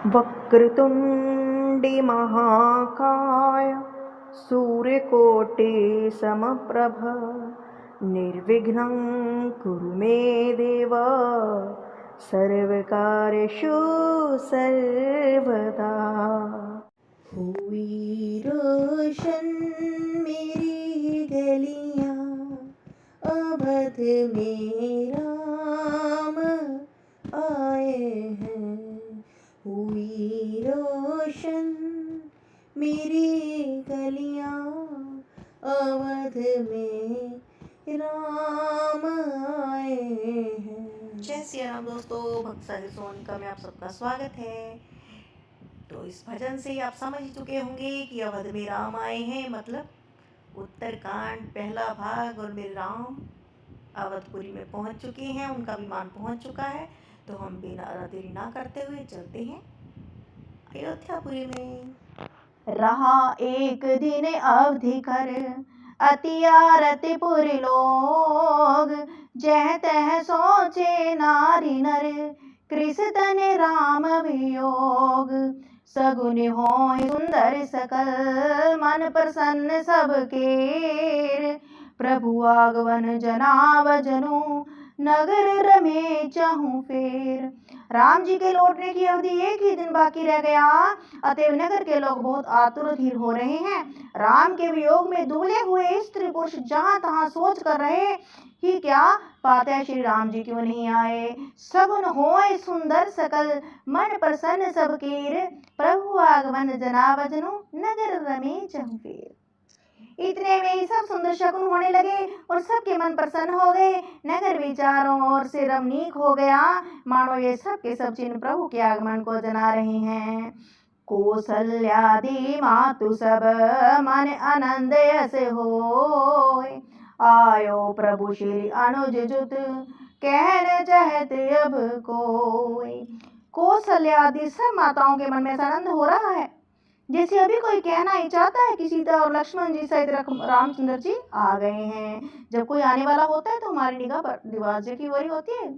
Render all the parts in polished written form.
वक्रतुण्डी महाकाय सूर्यकोटि समप्रभ निर्विघ्नं कुरु मे देव सर्वकार्येषु सर्वदा। हुई रोशन मेरी गलियां अवध में राम आए हैं। हुई रोशन मेरी गलियां अवध में राम आए हैं। जय श्री राम दोस्तों, भक्त साहिब सोनिका में आप सबका स्वागत है। तो इस भजन से आप समझ चुके होंगे कि अवध में राम आए हैं, मतलब उत्तरकांड पहला भाग। और मेरे राम अवधपुरी में पहुंच चुके हैं, उनका विमान पहुंच चुका है। तो हम बिना देरी ना करते हुए चलते हैं अयोध्यापुरी में। रहा एक दिन अवधि कर अति आरतिपुर लोग, जह तह सोचे नारी नर कृष्ण राम वियोग। सगुन होय सुंदर सकल मन प्रसन्न सबके, प्रभु आगमन जनाव जनु नगर रमे चाहूं फेर। राम जी के लौटने की अवधि एक ही दिन बाकी रह गया, अतएव नगर के लोग बहुत आतुर धीर हो रहे हैं। राम के वियोग में दुबले हुए स्त्री पुरुष जहां तहां सोच कर रहे ही क्या पाते श्री राम जी क्यों नहीं आए। सगुन होय सुंदर सकल मन प्रसन्न सबके, प्रभु आगमन जनाव जनु नगर रमे चाहूं फेर। इतने में ही सब सुंदर शकुन होने लगे और सबके मन प्रसन्न हो गए। नगर भी चारों ओर से रमणीक हो गया, मानो ये सब के सब चिन्ह प्रभु के आगमन को जना रहे हैं। कौसल्यादि मातु सब मन आनंद ऐसे होय, आयो प्रभु श्री अनुज जुत कहने चाहते अब कोई। कौशल्यादि सब माताओं के मन में आनंद हो रहा है, जैसे अभी कोई कहना ही चाहता है कि सीता और लक्ष्मण जी सहित रामचंद्र जी आ गए हैं। जब कोई आने वाला होता है तो हमारी निगाह पर दरवाजे की ओर होती है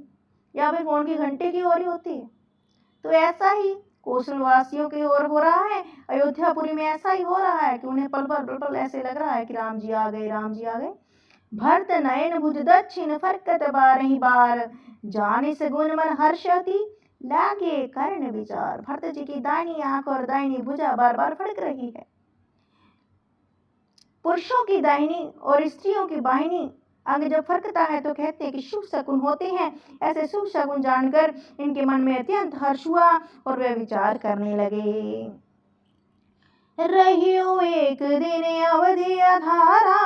या फिर फोन की घंटे की ओर होती है। तो ऐसा ही कौशलवासियों की ओर हो रहा है, अयोध्यापुरी में ऐसा ही हो रहा है कि उन्हें पल पल ऐसे लग रहा है कि राम जी आ गए, राम जी आ गए। भरत नयन भुज दक्षिण फरकत बारही बार, जाने से गुण मन हर्षति लागे कर्ण विचार। भरत जी की दाहिनी आंख और दाहिनी भुजा बार बार फड़क रही है। पुरुषों की दाहिनी और स्त्रियों की बाहिनी अंग जब फरकता है तो कहते हैं कि शुभ शकुन होते हैं। ऐसे शुभ शकुन जानकर इनके मन में अत्यंत हर्ष हुआ और वे विचार करने लगे। रहियो एक दिन अवधि अधारा,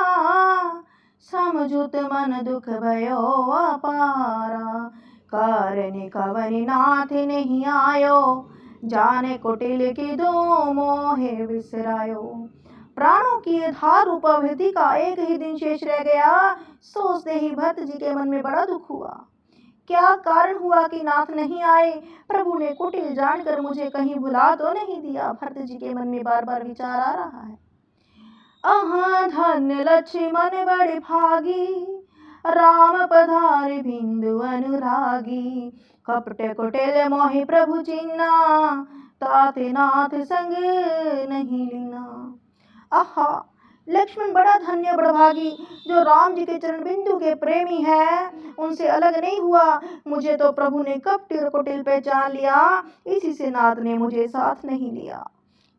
समझुत मन दुख भयो अपारा। कारण कवन नाथ नहीं आयो, जाने कुटिल की दो मोहे विसरायो। प्राणों की धार रूप अवधि का एक ही दिन शेष रह गया, सोचते ही भरत जी के मन में बड़ा दुख हुआ। क्या कारण हुआ कि नाथ नहीं आए, प्रभु ने कुटिल जानकर मुझे कहीं भुला तो नहीं दिया। भरत जी के मन में बार बार विचार आ रहा है। अहाँ धन्य लक्ष्मण बड़े भागी, राम पधारे बिंदु अनुरागी। कपट कुटिल मोहि प्रभु चिन्ना, ताते नाथ संग नहीं लीना। आहा, लक्ष्मण बड़ा धन्य बड़भागी, जो राम जी के चरण बिंदु के प्रेमी है, उनसे अलग नहीं हुआ। मुझे तो प्रभु ने कपट कुटिल पहचान लिया, इसी से नाथ ने मुझे साथ नहीं लिया।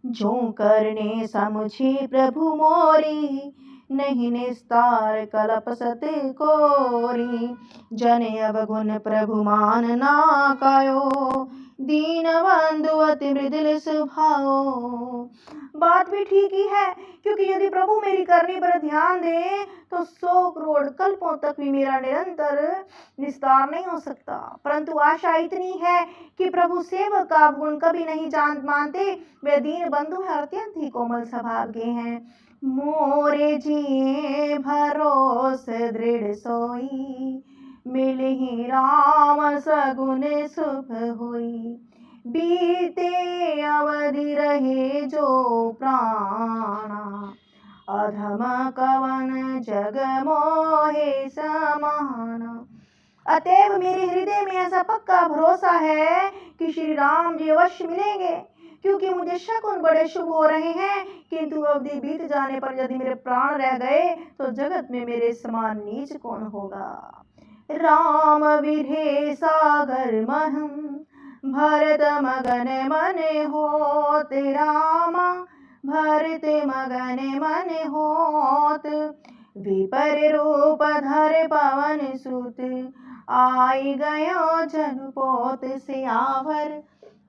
जो करने समुझी प्रभु मोरी, नहीं निस्तार कलप सत कोरी। जने अवगुण प्रभु मान ना कायो, दीन बंधु अति मृदुल स्वभाव। बात भी ठीक ही है, क्योंकि यदि प्रभु मेरी करनी पर ध्यान दे तो 100 करोड़ कल्पों तक भी मेरा निरंतर निस्तार नहीं हो सकता। परंतु आशा इतनी है कि प्रभु सेवक का गुण कभी नहीं मानते। वे दीन बंधु है, अत्यंत ही कोमल स्वभाव के हैं। मोरे जी भरोस दृढ़ सोई, मिलहि राम सगुन शुभ होई। बीते अवधि रहे जो प्राणा, अधम कवन जग मोहे समाना। अतएव मेरे हृदय में ऐसा पक्का भरोसा है कि श्री राम जी अवश्य मिलेंगे, क्योंकि मुझे शकुन बड़े शुभ हो रहे हैं। किंतु अवधि बीत जाने पर यदि मेरे प्राण रह गए तो जगत में मेरे समान नीच कौन होगा। राम विरहे सागर महम भरत मगन मन होत, रामा भरत मगन मन होत। विपर रूप धर पवन सुत, आई गयो जनपोत सियावर।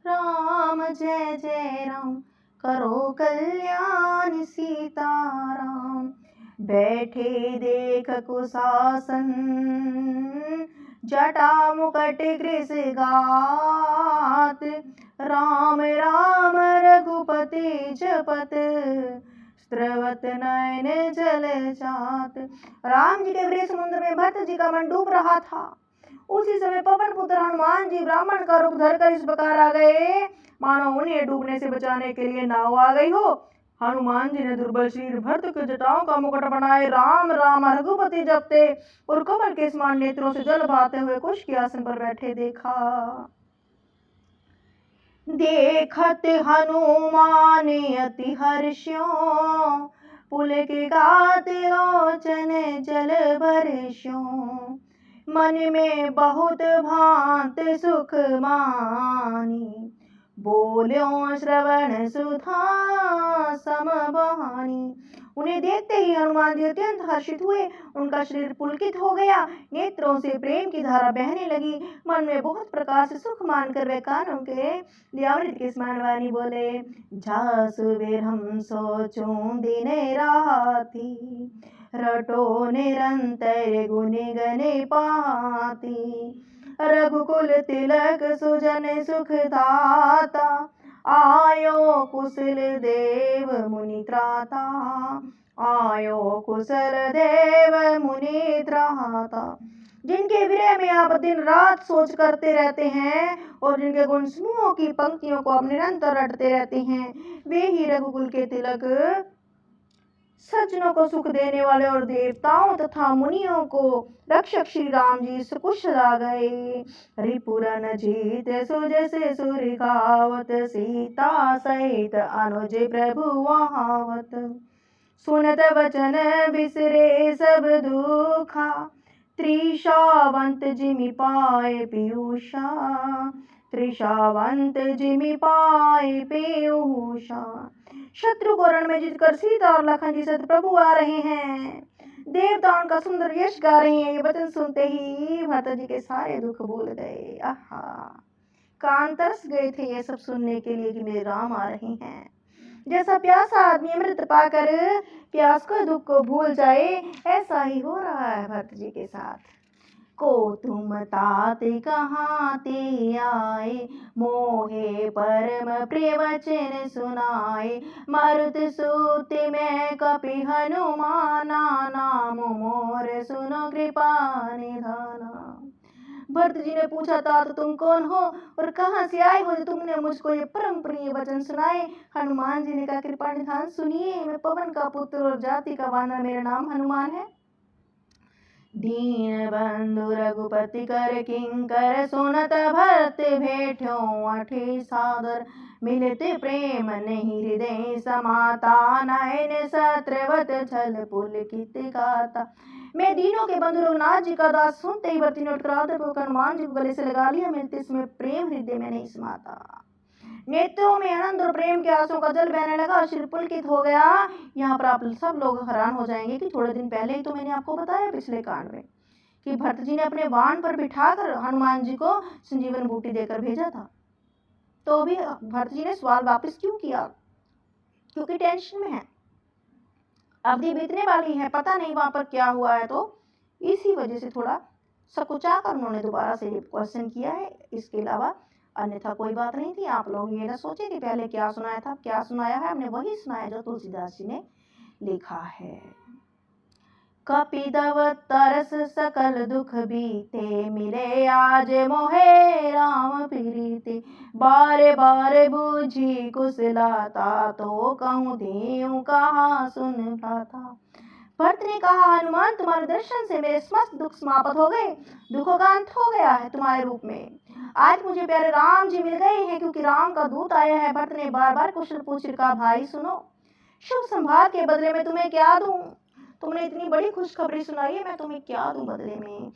राम जय जय राम, करो कल्याण सीताराम। बैठे देख कुशासन, जटा मुकट कृष गात। राम राम रघुपति जपत, स्त्रवत नयन जल जात। राम जी के वृष समुद्र में भरत जी का मन डूब रहा था। उसी समय पवन पुत्र हनुमान जी ब्राह्मण का रूप धरकर इस प्रकार आ गए, मानो उन्हें डूबने से बचाने के लिए नाव आ गई हो। हनुमान जी ने दुर्बल शरीर भरत के जटाओं का मुकुट बनाए राम राम रघुपति जपते और कमल के समान नेत्रों से जल बहाते हुए कुश के आसन पर बैठे देखा। देखत हनुमान अति हर्षो, पुलक गात लोचन जल बरस्यो। मन में बहुत भांत सुख मानी, बोल्यो श्रवण सुधा समबानी। उन्हें देखते ही हनुमान जी अत्यंत हर्षित हुए, उनका शरीर पुलकित हो गया, नेत्रों से प्रेम की धारा बहने लगी। मन में बहुत प्रकार से सुख मानकर वे कानों के लियामृत के समान वाणी बोले, जासु विरहम सोचूं दिन राती, रटो निरंतर गुण गने पाती। रघुकुल तिलक सुजन सुखदाता, आयो कुशल देव मुनि त्राता। आयो कुशल देव मुनि त्राता। जिनके विरह में आप दिन रात सोच करते रहते हैं और जिनके गुण समूहों की पंक्तियों को आप निरंतर रटते रहते हैं, वे ही रघुकुल के तिलक, सज्जनों को सुख देने वाले और देवताओं तथा मुनियों को रक्षक श्री राम जी सुकुशल आ गए। रिपुरन जीत सुजस सुरगावत, सीता सहित अनुज प्रभु आवत। सुनत वचन बिसरे सब दुखा, त्रिशावंत जिमि पाए पीयूषा। त्रिशावंत जिमि पाए पीयूषा। शत्रु को रण में जीतकर सीता और लखन जी सहित प्रभु आ रहे हैं। देवता उनका सुंदर यश गा रहे हैं। ये वचन सुनते ही भरत जी के सारे दुख भूल गए। आहा, कान तरस गए थे ये सब सुनने के लिए कि मेरे राम आ रहे हैं। जैसा प्यासा आदमी अमृत पाकर प्यास को दुख को भूल जाए, ऐसा ही हो रहा है भरत जी के साथ। को तुम तात कहाँ ते आए, मोहे परम प्रिय वचन सुनाए। मारुत सूत में कपि हनुमाना, नाम मोर सुनो कृपा निधाना। भरत जी ने पूछा, तात तुम कौन हो और कहाँ से आए हो जो तुमने मुझको ये परम प्रिय वचन सुनाए। हनुमान जी ने कहा, कृपा निधान सुनिए, मैं पवन का पुत्र और जाति का वानर, मेरा नाम हनुमान है। दीन बंधु रघुपति कर किंकर, सुनत भरत भेट्यो अठे सादर। मिलत प्रेम नहीं हृदय समाता, नयन सत्रवत छल पुलकित गाता। मैं दीनों के बंधु रघुनाथ जी का दास सुनते ही भरत ने उठकर आदरपूर्वक हनुमान जी को गले से लगा लिया। मिलते इसमें प्रेम हृदय में नहीं समाता। नेत्रों में आनंद और प्रेम के आंसुओं का जल बहने लगा, शरीर पुलकित हो गया। यहाँ पर आप सब लोग हैरान हो जाएंगे कि थोड़े दिन पहले ही तो मैंने आपको बताया पिछले कांड में कि भरत जी ने अपने वाहन पर बिठाकर हनुमान जी को संजीवन बूटी देकर भेजा था। तो भी भरत जी ने सवाल वापस क्यों किया? क्योंकि टेंशन में है, अवधि बीतने वाली है, पता नहीं वहां पर क्या हुआ है, तो इसी वजह से थोड़ा सकुचा कर उन्होंने दोबारा से क्वेश्चन किया है। इसके अलावा अन्यथा कोई बात नहीं थी। आप लोग ये ना सोचे कि पहले क्या सुनाया था, क्या सुनाया है, हमने वही सुनाया जो तुलसीदास जी ने लिखा है। कपिदव तरस सकल दुख बीते, मिले आज मोहे राम प्रीते। बार बार बूझी कुशलाता, तो कहूँ देऊँ कहाँ सुन पाता। भरत ने कहा, हनुमान तुम्हारे दर्शन से मेरे समस्त दुख समाप्त हो गए, दुखों का अंत हो गया है तुम्हारे रूप में। आज मुझे प्यारे राम जी मिल गए हैं, क्योंकि राम का दूत आया है। भरत ने बार बार कुशल पूछ कहा, भाई सुनो, शुभ संभार के बदले में तुम्हें क्या दूं? तुमने इतनी बड़ी खुशखबरी सुनाई है, मैं तुम्हें क्या दूं बदले में?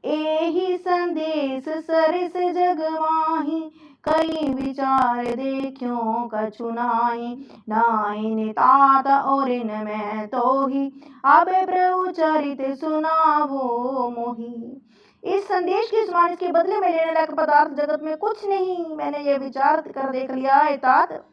एही संदेश सरिस जग माही, कई विचार देखियो कछु नाही। नाइन तात और न मैं तो ही, अब प्रभु चरित सुनावो मोही। इस संदेश की सुनाने के बदले में लेने लायक पदार्थ जगत में कुछ नहीं। मैंने ये विचार कर देख लिया है तात,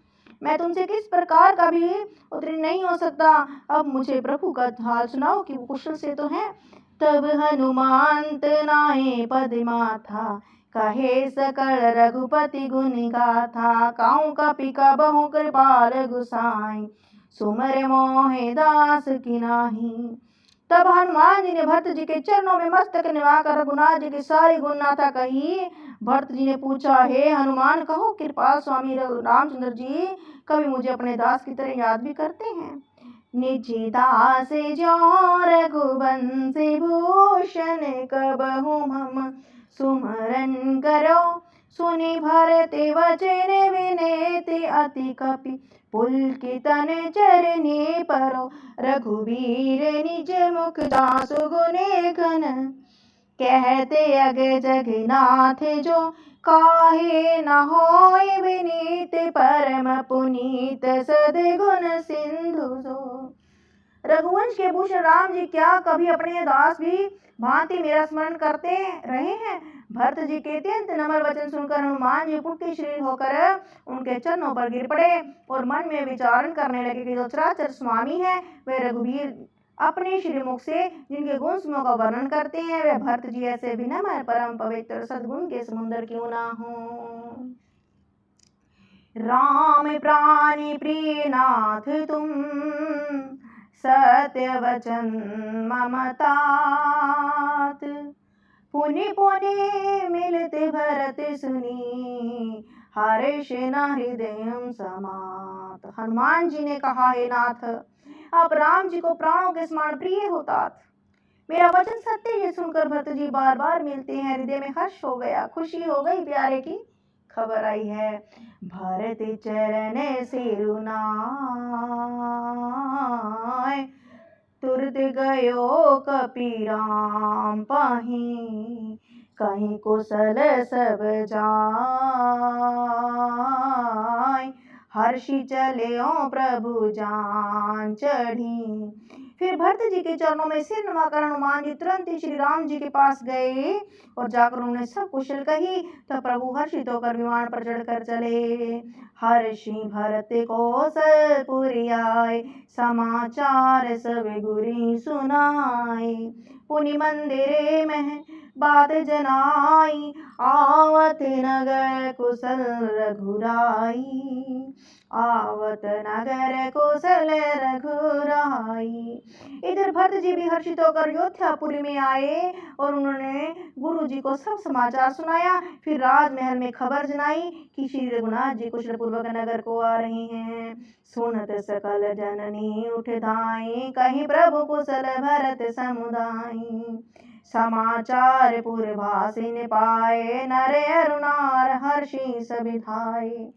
मैं तुमसे किस प्रकार का भी उत्तीर्ण नहीं हो सकता। अब मुझे प्रभु का हाल सुनाओ कि वो कुशल से तो है। तब हनुमान नाये पद माथा, कहे सकल रघुपति गुण गाथा। काहू कपि कबहु कृपाल गुसाई, सुमर मोहे दास की नाही। तब हनुमान जी ने भरत जी के चरणों में मस्तक निवाकर रघुनाथ जी की सारी गुण गाथा कही। भरत जी ने पूछा, हे हनुमान, कहो कृपाल स्वामी रामचंद्र जी कभी मुझे अपने दास की तरह याद भी करते हैं? निज दास जो रघुवंशी भूषण, कबहु मम सुमरन करो। सुनि भरत वचन विनती, अति कपि पुलकितन चरनी परो। रघुवीर निज मुख जासु गुने घन, कहते अग जगन्नाथ जो। काहे न होय विनीत, परम पुनीत सद्गुण सिंधु जो। रघुवंश के भूषण राम जी क्या कभी अपने दास भी भांति मेरा स्मरण करते रहे हैं? भरत जी के अत्यंत नम्र वचन सुनकर हनुमान जी पुटकी शरीर होकर उनके चरणों पर गिर पड़े और मन में विचारण करने लगे कि जो चराचर स्वामी है वे रघुवीर अपने श्रीमुख से जिनके गुण समूह का वर्णन करते हैं, वे भरत जी ऐसे विनम्र परम पवित्र सद्गुण के समुद्र क्यों ना हो। राम प्राणी प्रिय नाथ तुम, सत्य वचन ममतात। पुनि पुनि मिलते भरत सुनी, हर्ष न हृदय समात। हनुमान जी ने कहा, हे नाथ, आप राम जी को प्राणों के समान प्रिय हो तात। मेरा वचन सत्य ये सुनकर भरत जी बार बार मिलते हैं, हृदय में हर्ष हो गया, खुशी हो गई, प्यारे की खबर आई है। भरत चरण सिरु नाय, तुरत गयो कपि राम पाहि। कहीं कुशल सब जाय, हर्षि चलियो प्रभु जान चढ़ी। फिर भरत जी के चरणों में सिर नवाकर हनुमान जी तुरंत ही श्री राम जी के पास गए और जाकर उन्होंने सब कुशल कही। तो प्रभु हर्षित होकर विमान पर चढ़कर चले। हर्षि भरत कौशलपुरि आए, समाचार सब गुरी सुनाए। पुनि मंदिरे में बात जनाई, आवत नगर कुशल रघुराई। आवत नगर कुशल रघुराई। इधर भरत जी भी हर्षित होकर अयोध्यापुरी में आए और उन्होंने गुरु जी को सब समाचार सुनाया। फिर राजमहल में खबर जनाई कि श्री रघुनाथ जी कुशल पूर्वक नगर को आ रहे हैं। सुनत सकल जननी उठ धाई, कहीं प्रभु कुशल भरत समुदाई। समाचार पुरवासिन पाए, नर अरु नार हर्षि सभी धाये।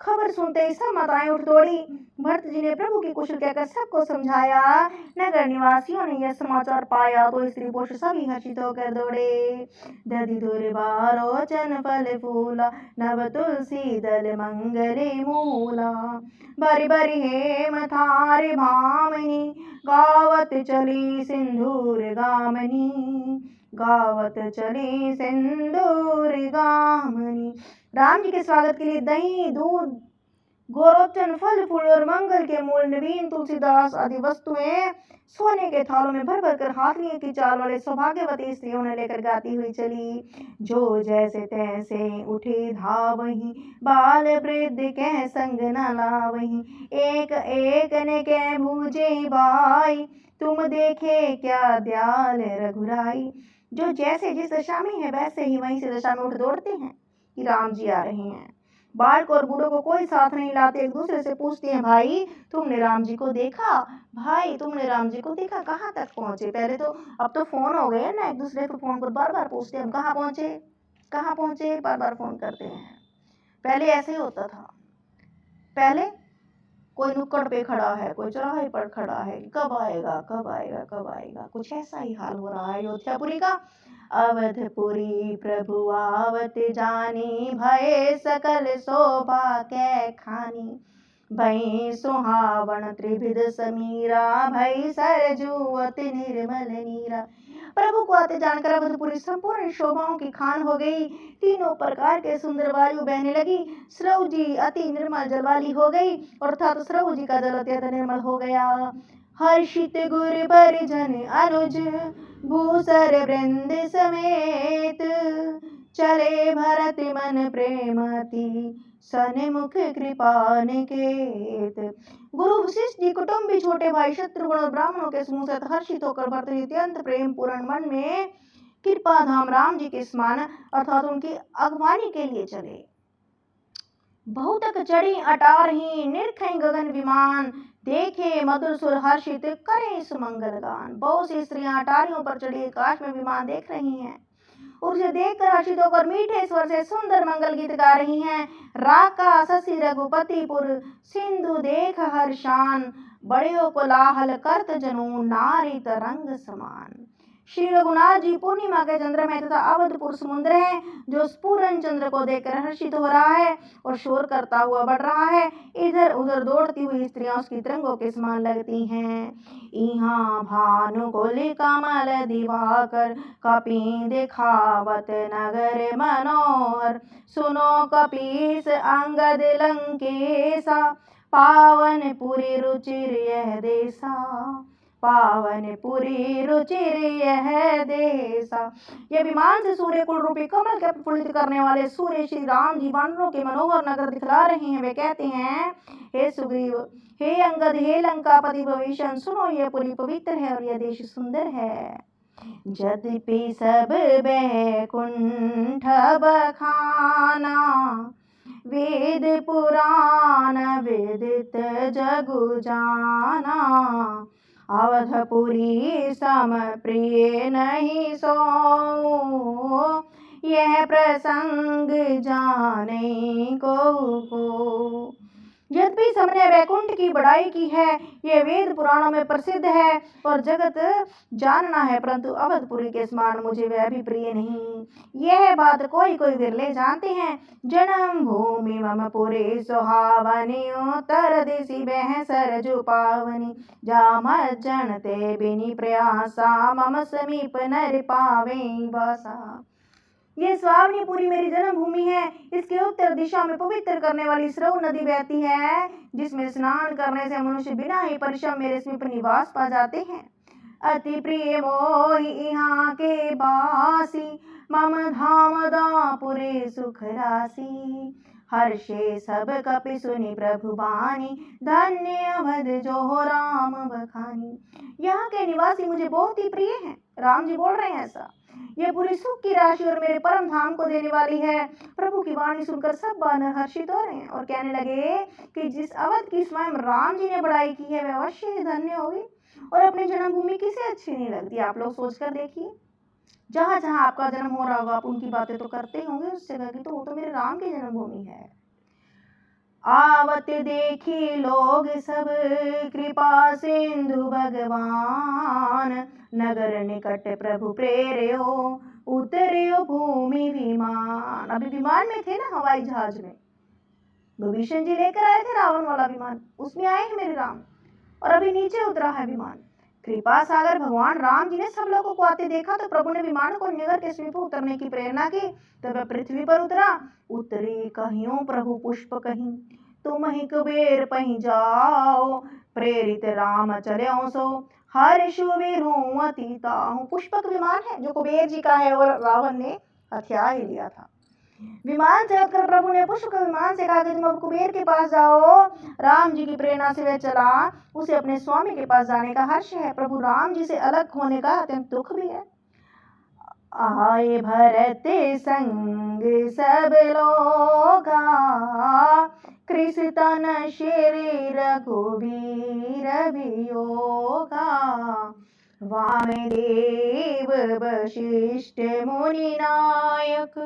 खबर सुनते ही सब माताएं उठ दौड़ी। भरत जी ने प्रभु की कुशल कहकर सबको समझाया। नगर निवासियों ने यह समाचार पाया तो स्त्री पुरुष सभी हर्षित होकर दौड़े। दधि दुर्बारोचन फल फूला, नव तुलसी दल मंगले मूला। बरि बरि हेम थारे भामनी, गावत चली सिंदूर गामनी। गावत चली सिंदूर गामनी। राम जी के स्वागत के लिए दही, दूध, गोरोचन, फल फूल और मंगल के मूल, नवीन तुलसीदास आदि वस्तुएं सोने के थालों में भर भर कर हाथियों की चाल वाले सौभाग्यवती स्त्रियों ने लेकर गाती हुई चली। जो जैसे तैसे उठे धावही, बाल वृद्ध के संग न लावही। एक एक ने के भूजे बाई, तुम देखे क्या दयाल रघुराई। जो जैसे जिस दशा में है वैसे ही वहीं से दशा में उठ दौड़ते हैं कि राम जी आ रहे हैं। बालक और बूढ़ों को कोई साथ नहीं लाते, एक दूसरे से पूछते हैं, भाई तुमने राम जी को देखा, भाई तुमने राम जी को देखा, कहाँ तक पहुंचे। पहले तो, अब तो फोन हो गए ना, एक दूसरे को फोन पर बार बार पूछते हैं, हम कहाँ पहुंचे, कहाँ पहुंचे, बार बार फोन करते हैं। पहले ऐसे ही होता था। पहले कोई नुक्कड़ पे खड़ा है, कोई चौराहे पर खड़ा है, कब आएगा कब आएगा कब आएगा। कुछ ऐसा ही हाल हो रहा है अयोध्यापुरी का। अवधपुरी प्रभु आवत जानी, भय सकल शोभा कै खानी। भई सुहावण त्रिविध समीरा, भई सरजू अति निर्मल नीरा। प्रभु को आते जानकर अवधपुरी संपूर्ण शोभाओं की खान हो गई। तीनों प्रकार के सुंदर वायु बहने लगी। स्रव जी अति निर्मल जल वाली हो गई, अर्थात स्रव जी का जल अत्यंत निर्मल हो गया। हर्षित गुर परिजन अनुज, भूसर वृंद समेत, चले भरत मन प्रेमति, सन्मुख कृपा निकेत। गुरु वशिष्ठ जी, कुटुंबी, छोटे भाई शत्रुघ्न और ब्राह्मणों के समूह से हर्षित होकर भरत जी अत्यंत प्रेम पूर्ण मन में कृपा धाम राम जी के स्मरण अर्थात उनकी अगवानी के लिए चले। बहुतक चढ़ी अटारही, निरखई गगन विमान, देखे मधुर सुर हर्षित करें सुमंगल गान। बहुत सी स्त्रियां अटारियों पर चढ़ी आकाश में विमान देख रही हैं, उसे देखकर हर्षित होकर मीठे स्वर से सुंदर मंगल गीत गा रही हैं। राका शशि रघुपतिपुर, सिंधु देख हर्षान, बड़े कोलाहल करत जनू, नारी तरंग समान। श्री रघुनाथ जी पूर्णिमा के चंद्र में तथा अवधपुर समुद्र है, जो पूर्ण चंद्र को देखकर हर्षित हो रहा है और शोर करता हुआ बढ़ रहा है। इधर उधर दौड़ती हुई स्त्रियां उसकी तरंगों के समान लगती हैं। यहाँ भानु कोलि कमल दिवाकर, कपि दिखावत नगर मनोहर। सुनो कपीस अंगद लंकेशा, पावन पुरी रुचिर यह देशा, पावन पुरी रुचिर यह देशा। यह विमान से सूर्य कुल रूपी कमल के प्रफुल्लित करने वाले सूर्य श्री राम जी वानरों के मनोहर नगर दिखला रहे हैं। वे कहते हैं, हे सुग्रीव, हे अंगद, हे लंकापति भविष्य, सुनो यह पुरी पवित्र है और यह देश सुंदर है। यद्यपि सब बैकुंठ बखाना, वेद पुराण विदित जगु जाना। अवधपुरी सम प्रिय नहीं सो, यह प्रसंग जाने को। यद्यपि सबने वैकुंठ की बड़ाई की है, यह वेद पुराणों में प्रसिद्ध है और जगत जानना है, परंतु अवधपुरी के समान मुझे वह भी प्रिय नहीं। यह बात कोई कोई विरले जानते हैं। जन्म भूमि मम पुरी सुहावनी, उत्तर दिशि बह सरजु पावनी। जाम जनते बिनि प्रयासा, मम समीप नर पावे वासा। ये स्वावनीपुरी मेरी जन्मभूमि है। इसके उत्तर दिशा में पवित्र करने वाली स्रव नदी बहती है, जिसमें स्नान करने से मनुष्य बिना ही परिश्रम मेरे समीप निवास पा जाते हैं। अति प्रिय मोहि यहाँ के बासी, मम धाम दापुरे सुख राशि। हर्षे सब कपि सुनि प्रभु बानी, धन्य अवध जो राम बखानी। यहाँ के निवासी मुझे बहुत ही प्रिय हैं। राम जी बोल रहे हैं ऐसा। यह पूरी सुख की राशि और मेरे परम धाम को देने वाली है। प्रभु की वाणी सुनकर सब वानर हर्षित हो रहे हैं और कहने लगे कि जिस अवध की स्वयं राम जी ने बड़ाई की है, वह अवश्य ही धन्य होगी और अपनी जन्मभूमि किसे अच्छी नहीं लगती। आप लोग सोच कर देखिए, जहाँ जहाँ आपका जन्म हो रहा होगा, आप उनकी बातें तो करते होंगे उस जगह की, तो वो तो मेरे राम की जन्मभूमि है। आवत देखी लोग सब, कृपा सिंधु भगवान। नगर निकट प्रभु प्रेरयो, उतरयो भूमि विमान। अभी विमान में थे ना, हवाई जहाज में विभीषण जी लेकर आए थे रावण वाला विमान, उसमें आए हैं मेरे राम और अभी नीचे उतरा है विमान। कृपा सागर भगवान राम जी ने सब लोगों को आते देखा, तो प्रभु ने विमान को नगर के समीप उतरने की प्रेरणा की। तब वह पृथ्वी पर उतरा। उतरी कहियों प्रभु पुष्प कहीं, तुम ही कुबेर पही जाओ। प्रेरित राम चले सो, हर्षु विरु अतीताहु। पुष्पक विमान है जो कुबेर जी का है और रावण ने हथिया ही लिया था। विमान चढ़कर प्रभु ने पुष्प विमान से कहा कि तुम अब कुबेर के पास जाओ। राम जी की प्रेरणा से वह चला। उसे अपने स्वामी के पास जाने का हर्ष है। प्रभु राम जी से अलग होने का अत्यंत दुख भी है। आए भरत संग सब लोगा, कृष्ण श्री रघुबीर वियोगा। वामदेव वशिष्ठ मुनि नायक,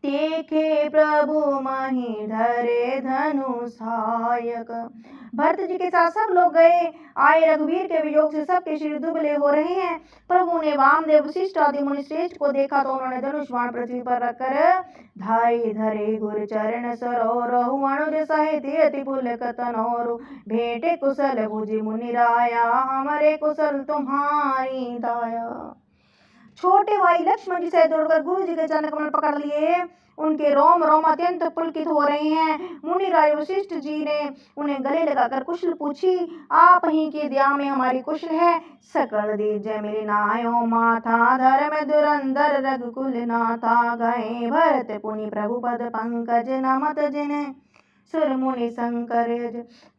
देखे प्रभु मही धरे धनु सहायक। भरत जी के साथ सब लोग गए। आए रघुवीर के वियोग से सबके शरीर दुबले हो रहे हैं। प्रभु ने वामदेव वशिष्ठ आदि मुनि श्रेष्ठ को देखा तो उन्होंने धनुष बाण पृथ्वी पर रखकर धाई धरे गुर चरण सरोरहु, अनुज सहित अति पुलक तनोरु। भेंटे कुशल भुजि मुनि राया, हमारे कुशल तुम्हारी दाया। छोटे भाई लक्ष्मण जी से दौड़कर गुरु जी के चरण कमल पकड़ लिए। उनके रोम रोम अत्यंत पुलकित हो रहे हैं। मुनि राय वशिष्ठ जी ने उन्हें गले लगाकर कुशल पूछी। आप ही की दया में हमारी कुशल है। सकल दीज मिली नायो माथा, धर्म दुरंदर रघुकुल नाथा। गए भरत पुनि प्रभु पद पंकज, नमत जिन्हें सुर मुनि शंकर।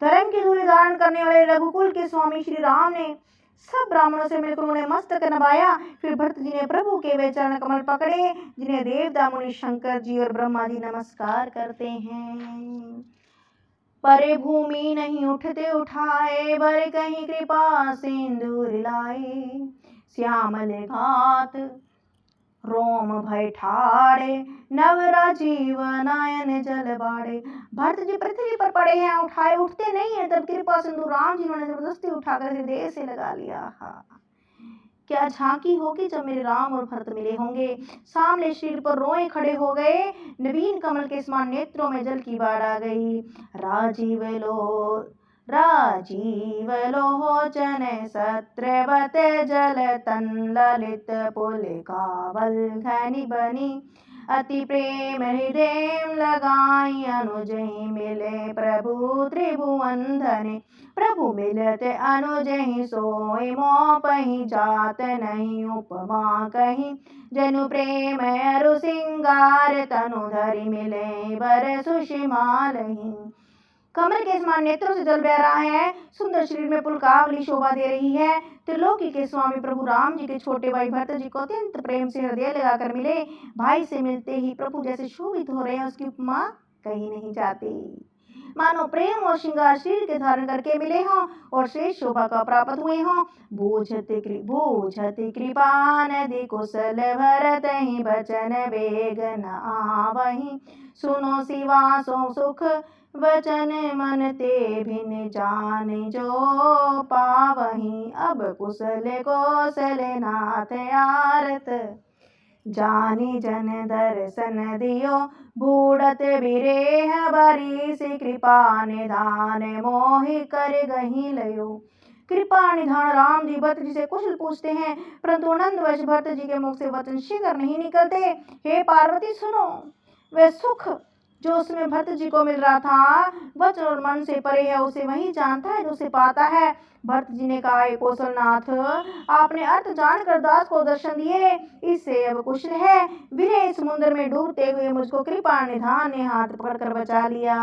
धर्म की धूलि धारण करने वाले रघुकुल के स्वामी श्री राम ने सब ब्राह्मणों से मिलकर उन्हें मस्तक नवाया। फिर भरत जी ने प्रभु के वे चरण कमल पकड़े जिन्हें देवता मुनि शंकर जी और ब्रह्मा जी नमस्कार करते हैं। परे भूमि नहीं उठते उठाए, बर कहीं कृपा सिंदूर लाए। श्यामल घात रोम भय ठाड़े, नव राजीव नयन जल बाड़े। भरत जी पृथ्वी पर पड़े हैं, उठाए उठते नहीं है। तब कृपा सिंधु राम जी ने जबरदस्ती उठाकर हृदय से लगा लिया। क्या झांकी होगी जब मेरे राम और भरत मिले होंगे। सामने शीर पर रोए खड़े हो गए, नवीन कमल के समान नेत्रों में जल की बाढ़ आ गई। राजीव लोचन सत्रवत जल तन, ललित पुलिकावल घनि बनी। अति प्रेम हृदय लगाई, अनुज ही मिले प्रभु त्रिभुवन धने। प्रभु मिलत अनुज ही सोई, मोपहि जात नहीं उपमा कहीं। जनु प्रेम अरु सिंगार, तनु धरि मिले बर सुषिमालहि। कमल के समान नेत्रों से जल बह रहा है, सुंदर शरीर में पुलकावली शोभा दे रही है। त्रिलोकी के स्वामी प्रभु राम जी के छोटे भाई भरत जी को अत्यंत प्रेम से हृदय लगाकर मिले। भाई से मिलते ही प्रभु जैसे शोभित हो रहे हैं, उसकी उपमा कहीं नहीं जाती। मानो प्रेम और श्रृंगार शरीर के धारण करके मिले हों और श्रेष्ठ शोभा का प्राप्त हुए हों। बूझत कृपा नदी कुशल, भरत ही बचन बेग न आवहि। सुनो सिवासो सुख वचन, मन ते भिन जान जो पावहि। अब कुशल कौशल नाथ आरत, जानी जन दर्शन दियो। बूढ़त बिरेह बरी से, कृपा निधान मोहि कर गही लयो। कृपा निधान राम जी भरत जी से कुशल पूछते हैं, परंतु आनंदवश भरत जी के मुख से वचन शीघ्र नहीं निकलते। हे पार्वती सुनो, वे सुख जो उसमें भरत जी को मिल रहा था, वचन और मन से परे है। उसे वही जानता है जो उसे पाता है। भरत जी ने कहा, हे कौशलनाथ, आपने अर्थ जानकर दास को दर्शन दिए, इससे अब कुशल है। विरह समुद्र में डूबते हुए मुझको कृपा निधान ने हाथ पकड़कर बचा लिया।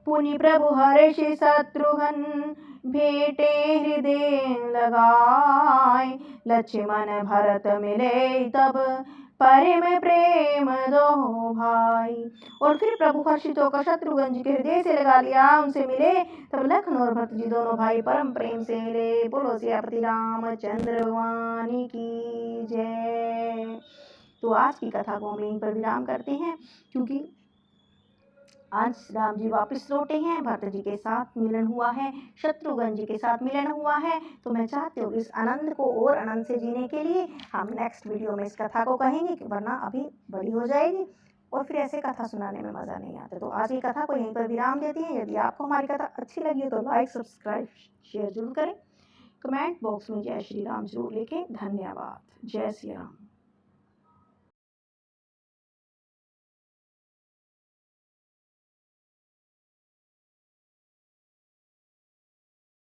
पुनि प्रभु हर्ष शत्रुघ्न, भेटे हृदय लगाए। लक्ष्मण भरत मिले तब, परम प्रेम दो भाई। और फिर प्रभु हर्षित होकर शत्रुघ्न जी के हृदय से लगा लिया, उनसे मिले। तब लक्ष्मण और भरत जी दोनों भाई परम प्रेम से मिले। बोलो सियापति रामचंद्र भगवान की जय। तो आज की कथा को हम यहीं पर विराम करते हैं, क्योंकि आज राम जी वापस लौटे हैं, भरत जी के साथ मिलन हुआ है, शत्रुघ्न जी के साथ मिलन हुआ है। तो मैं चाहती हूँ इस आनंद को और आनंद से जीने के लिए हम नेक्स्ट वीडियो में इस कथा को कहेंगे, वरना अभी बड़ी हो जाएगी और फिर ऐसे कथा सुनाने में मज़ा नहीं आता। तो आज की कथा को यहीं पर विराम देते हैं। यदि आपको हमारी कथा अच्छी लगी हो तो लाइक, सब्सक्राइब, शेयर जरूर करें। कमेंट बॉक्स में जय श्री राम जरूर लिखें। धन्यवाद। जय श्री राम।